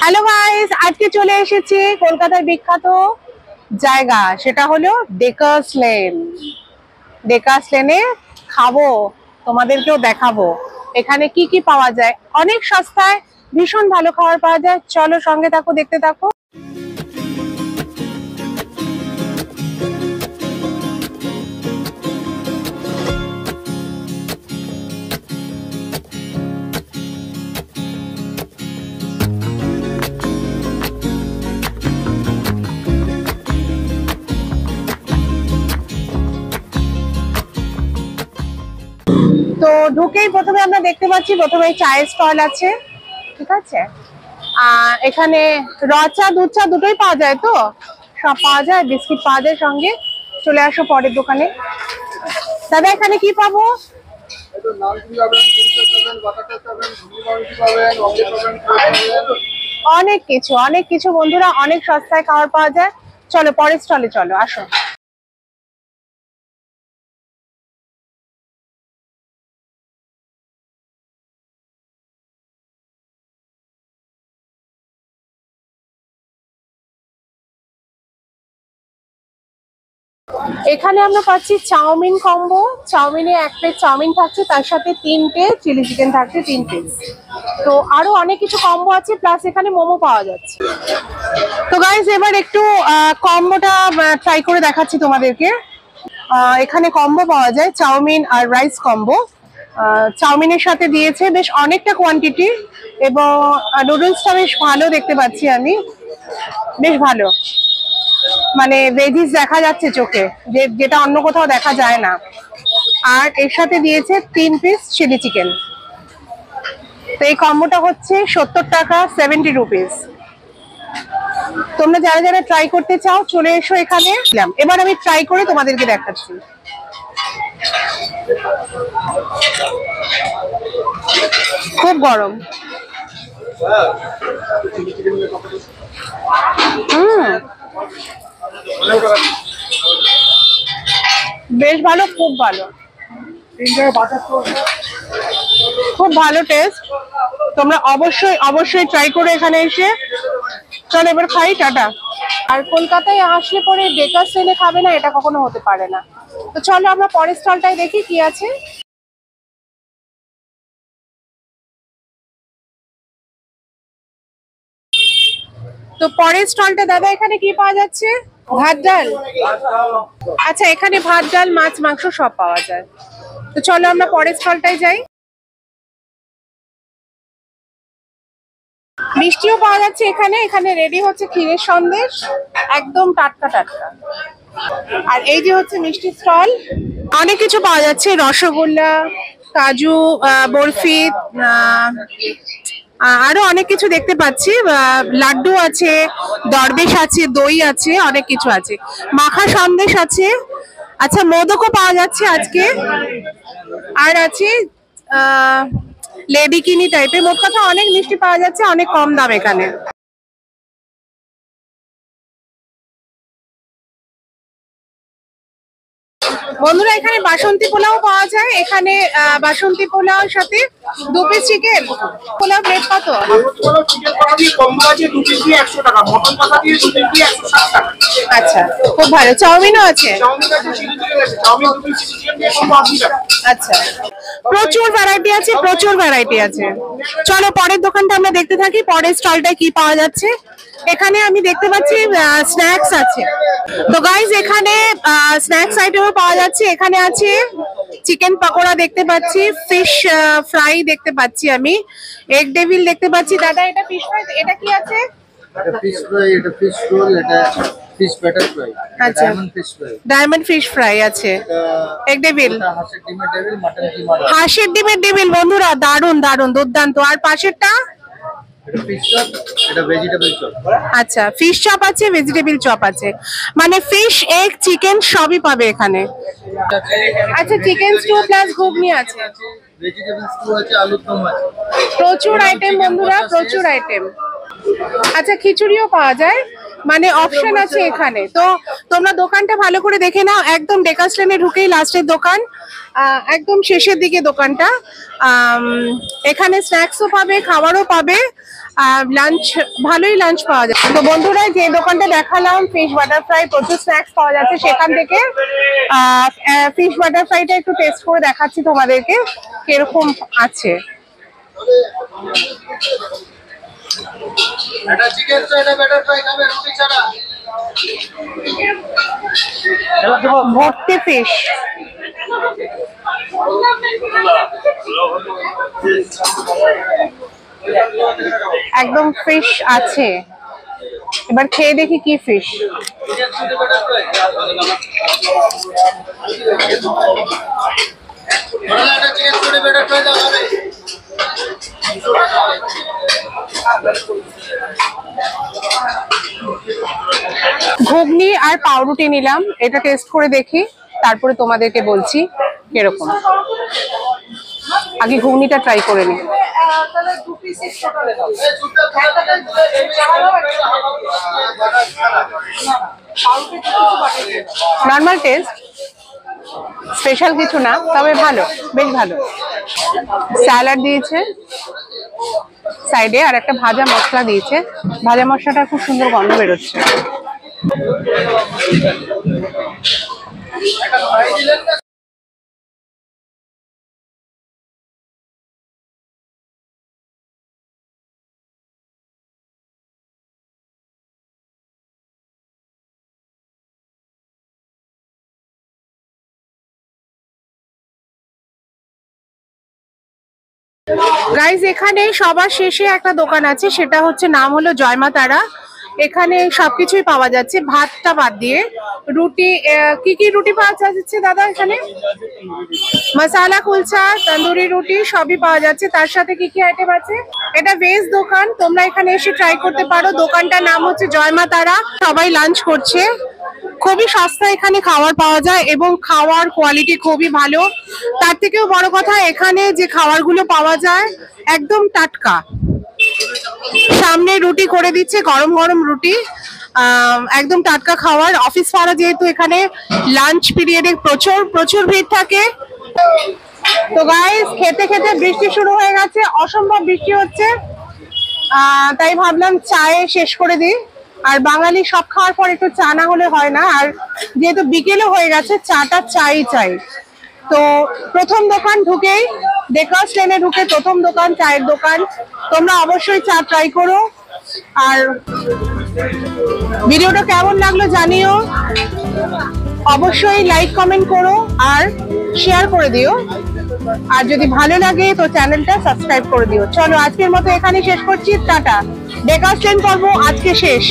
Hello guys, আজকে চলে এসেছি কলকাতার বিখ্যাত জায়গা, সেটা হলো ডেকার্স লেন। ডেকার্স লেনে খাবো, তোমাদেরকেও দেখাবো এখানে কি কি পাওয়া যায়। অনেক সস্তায় ভীষণ ভালো খাবার পাওয়া যায়। চলো সঙ্গে থাকো, দেখতে থাকো। তো ঢুকেই প্রথমে আমরা দেখতে পাচ্ছি, প্রথমে চায়ের স্টল আছে, ঠিক আছে। এখানে র চা, দুধ চা দুটোই পাওয়া যায়, তো সব পাওয়া যায়, বিস্কিট পাওয়া যায় সঙ্গে। চলে আসো পরের দোকানে। দাদা এখানে কি পাবো? অনেক কিছু অনেক কিছু বন্ধুরা, অনেক সস্তায় খাবার পাওয়া যায়। চলো পরের স্টলে চলো, আসো। এখানে আমরা পাচ্ছি চাউমিন কম্বো। চাউমিনে এক প্লেট চাউমিন থাকছে, তার সাথে 3টে চিলি চিকেন থাকছে, 3 পিস। তো আরো অনেক কিছু কম্বো আছে, প্লাস এখানে মোমো পাওয়া যাচ্ছে। তো গাইস, এবার একটু কম্বোটা ট্রাই করে দেখাচ্ছি তোমাদেরকে। এখানে কম্বো পাওয়া যায়, চাউমিন আর রাইস কম্বো। চাউমিনের সাথে দিয়েছে বেশ অনেকটা কোয়ান্টিটি, এবং নুডলসটা বেশ ভালো দেখতে পাচ্ছি আমি, বেশ ভালো। মানে ভেজিস দেখা যাচ্ছে চোখে, যেটা অন্য কোথাও দেখা যায় না। আর এর সাথে দিয়েছে 3 পিস চিলি চিকেন। তো এই কম্বোটা হচ্ছে 70 টাকা, 70 রুপিস। তোমরা যারা যারা ট্রাই করতে চাও চলে এসো এখানে। এবার আমি ট্রাই করে তোমাদেরকে দেখাচ্ছি। খুব গরম। বেশ ভালো, খুব ভালো, খুব ভালো টেস্ট। তোমরা অবশ্যই অবশ্যই ট্রাই করে এখানে এসে। চলো এবার খাই, টাটা। আর কলকাতায় আসলে পরে ডেকার্স লেনে খাবে না, এটা কখনো হতে পারে না। তো চলো আমরা পরের স্টলটাই দেখি কি আছে। তো পরের স্টলটা দাদা, এখানে কি পাওয়া যাচ্ছে? ভাত ডাল। আচ্ছা, এখানে ভাত ডাল, মাছ, মাংস সব পাওয়া যায়। তো চলো আমরা পরের স্টলটাই যাই। মিষ্টিও পাওয়া যাচ্ছে এখানে। এখানে রেডি হচ্ছে ক্ষীরের সন্দেশ, একদম টাটকা টাটকা। আর এই যে হচ্ছে মিষ্টি স্টল, অনেক কিছু পাওয়া যাচ্ছে, রসগোল্লা, কাজু বরফি, আরো অনেক কিছু দেখতে পাচ্ছি। লাড্ডু আছে, দরবেশ আছে, দই আছে, অনেক কিছু আছে, মাখা সন্দেশ আছে। আচ্ছা, মোদকও পাওয়া যাচ্ছে আজকে। আর আছে লেডিকিনি টাইপের। মোট কথা অনেক মিষ্টি পাওয়া যাচ্ছে, অনেক কম দাম এখানে। বন্ধুরা, এখানে বাসন্তী পোলাও পাওয়া যায়। এখানে বাসন্তী পোলাওর সাথে 2 পিস চিকেন। পোলাও প্লেট কত? আচ্ছা, খুব ভালো। চাউমিনও আছে। আচ্ছা, প্রচুর ভ্যারাইটি আছে, প্রচুর ভ্যারাইটি আছে। চলো পরের দোকানটা আমরা দেখতে থাকি, পরের স্টলটায় কি পাওয়া যাচ্ছে। এখানে আমি দেখতে পাচ্ছি স্ন্যাক্স আছে। তো গাইজ, এখানে স্ন্যাক্স আইটেমও পাওয়া যাচ্ছে। এখানে আছে চিকেন পকোড়া দেখতে পাচ্ছি, ফিশ ফ্রাই দেখতে পাচ্ছি, আমি এগ ডেভিল দেখতে পাচ্ছি। দাদা এটা ফিশ ফ্রাই, এটা কি আছে? এটা ফিশ ফ্রাই, এটা ফিশ রোল, এটা ফিশ ব্যাটার ফ্রাই, আচ্ছা, diamond fish fry, diamond fish fry আছে, এগ ডেভিল, এটা হাঁসের ডিমের ডেভিল, মাটন কিমা। হাঁসের ডিমের ডেভিল বন্ধুরা, দারুন দারুন, দুর্দান্ত। আর পাশেরটা এটা ফিশ চপ, এটা ভেজিটেবল চপ। আচ্ছা, ফিশ চপ আছে, ভেজিটেবল চপ আছে, মানে ফিশ, এগ, চিকেন সবই পাবে এখানে। আচ্ছা, চিকেন স্টু প্লাস ঘুগনি আছে, ভেজিটেবল স্টু আছে, আলুর দম আছে। প্রচুর আইটেম বন্ধুরা, প্রচুর আইটেম। আচ্ছা, খিচুড়িও পাওয়া যায়, মানে অপশন আছে এখানে। তো তোমরা দোকানটা ভালো করে দেখে নাও। একদম ডেকার্স লেনে ঢুকেই লাস্টের দোকান, একদম শেষের দিকে দোকানটা। এখানে স্ন্যাক্সও পাবে, খাবারও পাবে। লাঞ্চ ভালোই লাঞ্চ পাওয়া যায়। তো বন্ধুরা, যে দোকানটা দেখালাম ফিশ বাটার ফ্রাই, প্রচুর স্ন্যাক্স পাওয়া যাচ্ছে সেখান থেকে ফিশ বাটার ফ্রাইটা একটু টেস্ট করে দেখাচ্ছি তোমাদেরকে কিরকম আছে। এটা চিকেন তো এটা বাটার ফ্রাই খাবে রুটি ছাড়া। ভর্তি ফিশ, একদম ফিশ আছে। এবার খেয়ে দেখি কি ফিশ। ঘুগনি আর পাউরুটি নিলাম, এটা টেস্ট করে দেখি তারপরে তোমাদেরকে বলছি কিরকম। আগে ঘুগনিটা ট্রাই করে নি। নর্মাল টেস্ট, স্পেশাল কিছু না, তবে ভালো, বেশ ভালো। স্যালাড দিয়েছে সাইডে, আর একটা ভাজা মশলা দিয়েছে। ভাজা মশলাটা খুব সুন্দর গন্ধ বেরোচ্ছে। গাইজ, এখানে সবার শেষে একটা দোকান আছে, সেটা হচ্ছে নাম হলো জয় মা তারা। এখানে সবকিছুই পাওয়া যাচ্ছে ভাতটা বাদ দিয়ে। রুটি, কি কি রুটি পাওয়া যাচ্ছে দাদা এখানে? মশালা কুলচা, তন্দুরি রুটি সবই পাওয়া যাচ্ছে। তার সাথে কি কি আইটেম আছে? এটা ভেজ দোকান, তোমরা এখানে এসে ট্রাই করতে পারো। দোকানটার নাম হচ্ছে জয় মা তারা। সবাই লাঞ্চ করছে, খুবই সস্তা এখানে খাবার পাওয়া যায় এবং খাওয়ার কোয়ালিটি খুবই ভালো। তার থেকেও বড় কথা, এখানে যে খাবারগুলো পাওয়া যায় একদম টাটকা। সামনে রুটি করে দিচ্ছে, গরম গরম রুটি, একদম টাটকা খাবার। অফিস পাড়া যেহেতু, এখানে লাঞ্চ পিরিয়ডে প্রচুর প্রচুর ভিড় থাকে। তো গাইস, খেতে খেতে বৃষ্টি শুরু হয়ে গেছে, অসম্ভব বৃষ্টি হচ্ছে। তাই ভাবলাম চায়ে শেষ করে দিই। আর বাঙালি সব খাওয়ার পর একটু চা না হলে হয় না, আর যেহেতু বিকেলে হয়ে গেছে চাটা চাই। তো প্রথম দোকান ঢুকেই, ডেকার্স লেনে ঢুকে প্রথম দোকান চায়ের দোকান। তোমরা অবশ্যই চা ট্রাই করো। আর ভিডিওটা কেমন লাগলো জানিও, অবশ্যই লাইক কমেন্ট করো আর শেয়ার করে দিও। আর যদি ভালো লাগে তো চ্যানেলটা সাবস্ক্রাইব করে দিও। চলো আজকের মতো এখানেই শেষ করছি, টাটা। ডেকার্স লেন পর্ব আজকে শেষ।